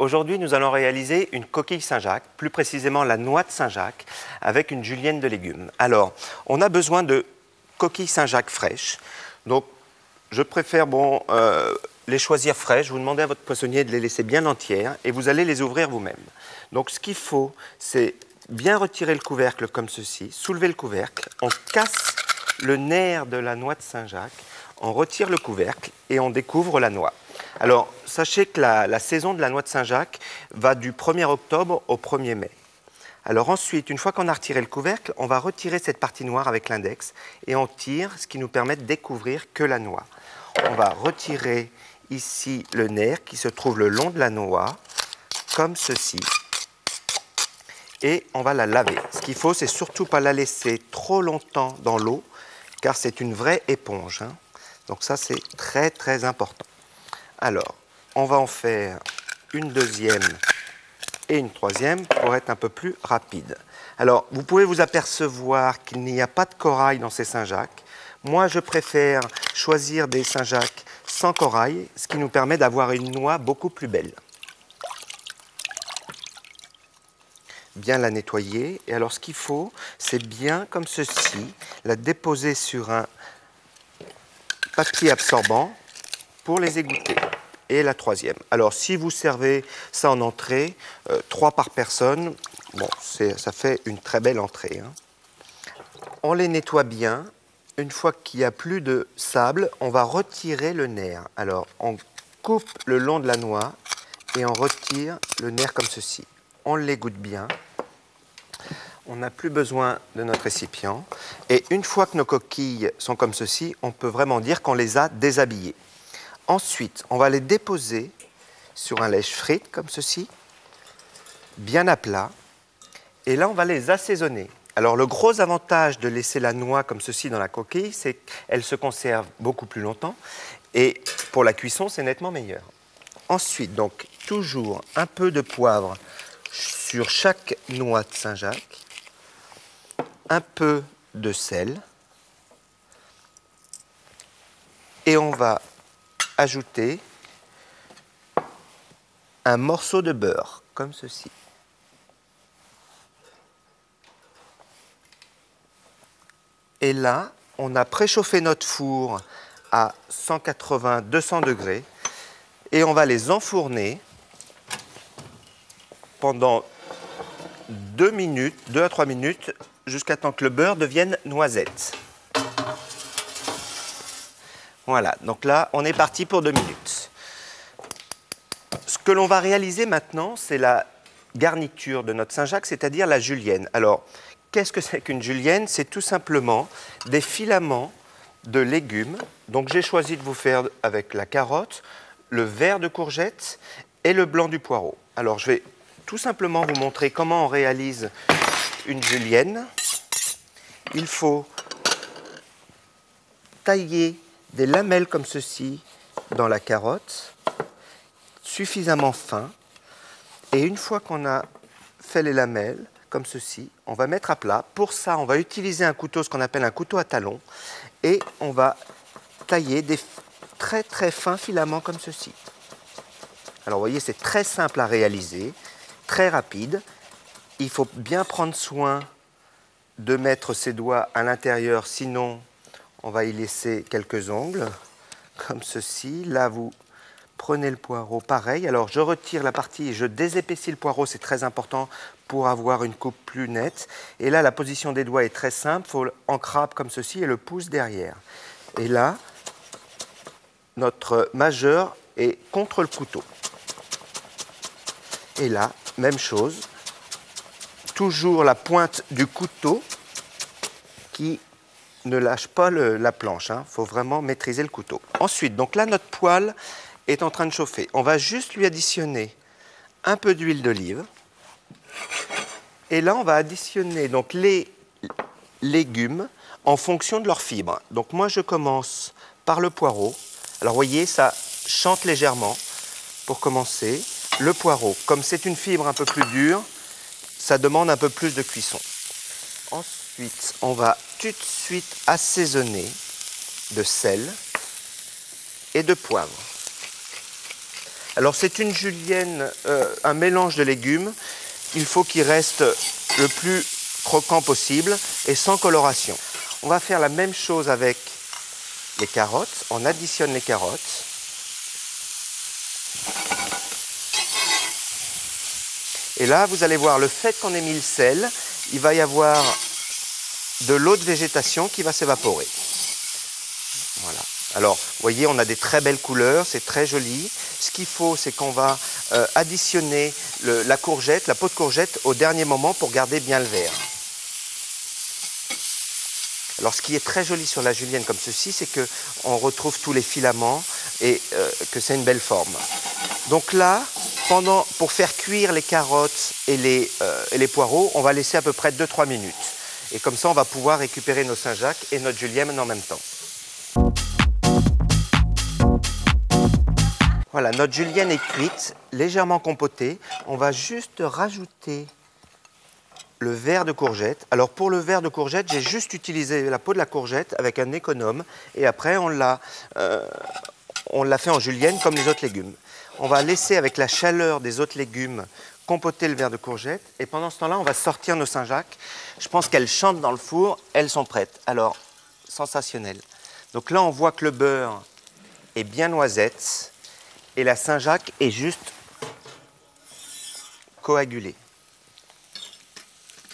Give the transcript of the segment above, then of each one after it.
Aujourd'hui, nous allons réaliser une coquille Saint-Jacques, plus précisément la noix de Saint-Jacques, avec une julienne de légumes. Alors, on a besoin de coquilles Saint-Jacques fraîches. Donc, je préfère les choisir fraîches. Vous demandez à votre poissonnier de les laisser bien entières et vous allez les ouvrir vous-même. Donc, ce qu'il faut, c'est bien retirer le couvercle comme ceci, soulever le couvercle, on casse le nerf de la noix de Saint-Jacques, on retire le couvercle et on découvre la noix. Alors, sachez que la saison de la noix de Saint-Jacques va du 1er octobre au 1er mai. Alors ensuite, une fois qu'on a retiré le couvercle, on va retirer cette partie noire avec l'index et on tire, ce qui nous permet de découvrir que la noix. On va retirer ici le nerf qui se trouve le long de la noix, comme ceci. Et on va la laver. Ce qu'il faut, c'est surtout pas la laisser trop longtemps dans l'eau, car c'est une vraie éponge, hein. Donc ça, c'est très très important. Alors, on va en faire une deuxième et une troisième pour être un peu plus rapide. Alors, vous pouvez vous apercevoir qu'il n'y a pas de corail dans ces Saint-Jacques. Moi, je préfère choisir des Saint-Jacques sans corail, ce qui nous permet d'avoir une noix beaucoup plus belle. Bien la nettoyer. Et alors, ce qu'il faut, c'est bien, comme ceci, la déposer sur un papier absorbant pour les égoutter. Et la troisième. Alors, si vous servez ça en entrée, 3 par personne, bon, ça fait une très belle entrée, hein. On les nettoie bien. Une fois qu'il n'y a plus de sable, on va retirer le nerf. Alors, on coupe le long de la noix et on retire le nerf comme ceci. On l'égoutte bien. On n'a plus besoin de notre récipient. Et une fois que nos coquilles sont comme ceci, on peut vraiment dire qu'on les a déshabillées. Ensuite, on va les déposer sur un lèche-frite comme ceci, bien à plat. Et là, on va les assaisonner. Alors, le gros avantage de laisser la noix comme ceci dans la coquille, c'est qu'elle se conserve beaucoup plus longtemps. Et pour la cuisson, c'est nettement meilleur. Ensuite, donc, toujours un peu de poivre sur chaque noix de Saint-Jacques. Un peu de sel. Et on va ajouter un morceau de beurre, comme ceci. Et là, on a préchauffé notre four à 180-200 degrés et on va les enfourner pendant 2 à 3 minutes, jusqu'à temps que le beurre devienne noisette. Voilà, donc là, on est parti pour 2 minutes. Ce que l'on va réaliser maintenant, c'est la garniture de notre Saint-Jacques, c'est-à-dire la julienne. Alors, qu'est-ce que c'est qu'une julienne? C'est tout simplement des filaments de légumes. Donc, j'ai choisi de vous faire avec la carotte, le vert de courgette et le blanc du poireau. Alors, je vais tout simplement vous montrer comment on réalise une julienne. Il faut tailler des lamelles comme ceci dans la carotte, suffisamment fin. Et une fois qu'on a fait les lamelles, comme ceci, on va mettre à plat. Pour ça, on va utiliser un couteau, ce qu'on appelle un couteau à talons, et on va tailler des très très fins filaments comme ceci. Alors, vous voyez, c'est très simple à réaliser, très rapide. Il faut bien prendre soin de mettre ses doigts à l'intérieur, sinon on va y laisser quelques ongles, comme ceci. Là, vous prenez le poireau, pareil. Alors, je retire la partie et je désépaissis le poireau, c'est très important pour avoir une coupe plus nette. Et là, la position des doigts est très simple, il faut en crabe comme ceci et le pouce derrière. Et là, notre majeur est contre le couteau. Et là, même chose, toujours la pointe du couteau qui ne lâche pas la planche, hein. Faut vraiment maîtriser le couteau. Ensuite, donc là, notre poêle est en train de chauffer. On va juste lui additionner un peu d'huile d'olive. Et là, on va additionner donc les légumes en fonction de leurs fibres. Donc moi, je commence par le poireau. Alors, vous voyez, ça chante légèrement pour commencer. Le poireau, comme c'est une fibre un peu plus dure, ça demande un peu plus de cuisson. Ensuite, on va tout de suite assaisonner de sel et de poivre. Alors c'est une julienne, un mélange de légumes. Il faut qu'il reste le plus croquant possible et sans coloration. On va faire la même chose avec les carottes. On additionne les carottes. Et là, vous allez voir, le fait qu'on ait mis le sel, il va y avoir de l'eau de végétation qui va s'évaporer. Voilà. Alors, vous voyez, on a des très belles couleurs, c'est très joli. Ce qu'il faut, c'est qu'on va additionner la courgette, la peau de courgette au dernier moment pour garder bien le vert. Alors, ce qui est très joli sur la julienne comme ceci, c'est qu'on retrouve tous les filaments et que c'est une belle forme. Donc là, pour faire cuire les carottes et les poireaux, on va laisser à peu près 2-3 minutes. Et comme ça, on va pouvoir récupérer nos Saint-Jacques et notre julienne en même temps. Voilà, notre julienne est cuite, légèrement compotée. On va juste rajouter le verre de courgette. Alors pour le verre de courgette, j'ai juste utilisé la peau de la courgette avec un économe. Et après, on l'a fait en julienne comme les autres légumes. On va laisser avec la chaleur des autres légumes compoter le verre de courgette. Et pendant ce temps-là, on va sortir nos Saint-Jacques. Je pense qu'elles chantent dans le four, elles sont prêtes. Alors, sensationnel. Donc là, on voit que le beurre est bien noisette. Et la Saint-Jacques est juste coagulée.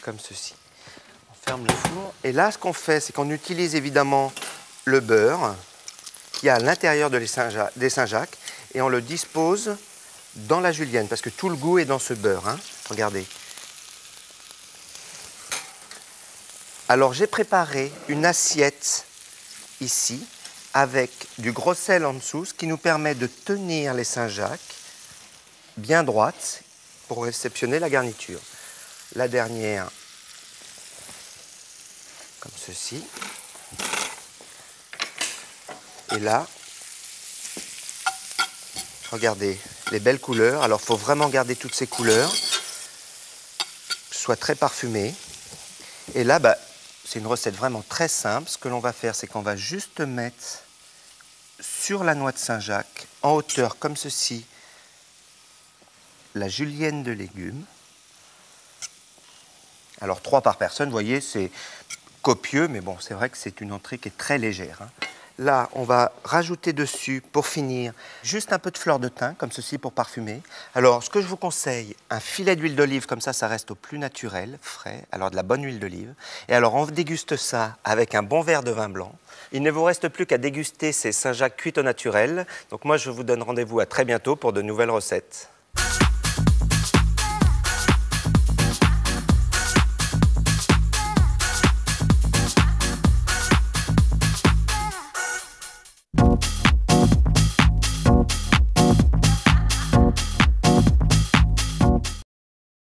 Comme ceci. On ferme le four. Et là, ce qu'on fait, c'est qu'on utilise évidemment le beurre qui est à l'intérieur des Saint-Jacques et on le dispose dans la julienne parce que tout le goût est dans ce beurre. Hein. Regardez. Alors, j'ai préparé une assiette ici avec du gros sel en dessous, ce qui nous permet de tenir les Saint-Jacques bien droites pour réceptionner la garniture. La dernière, comme ceci. Et là, regardez les belles couleurs. Alors, il faut vraiment garder toutes ces couleurs, que ce soit très parfumé. Et là, c'est une recette vraiment très simple. Ce que l'on va faire, c'est qu'on va juste mettre sur la noix de Saint-Jacques, en hauteur comme ceci, la julienne de légumes. Alors 3 par personne, vous voyez, c'est copieux, mais bon, c'est vrai que c'est une entrée qui est très légère. Hein. Là, on va rajouter dessus, pour finir, juste un peu de fleur de thym, comme ceci, pour parfumer. Alors, ce que je vous conseille, un filet d'huile d'olive, comme ça reste au plus naturel, frais, alors de la bonne huile d'olive. Et alors, on déguste ça avec un bon verre de vin blanc. Il ne vous reste plus qu'à déguster ces Saint-Jacques cuits au naturel. Donc moi, je vous donne rendez-vous à très bientôt pour de nouvelles recettes.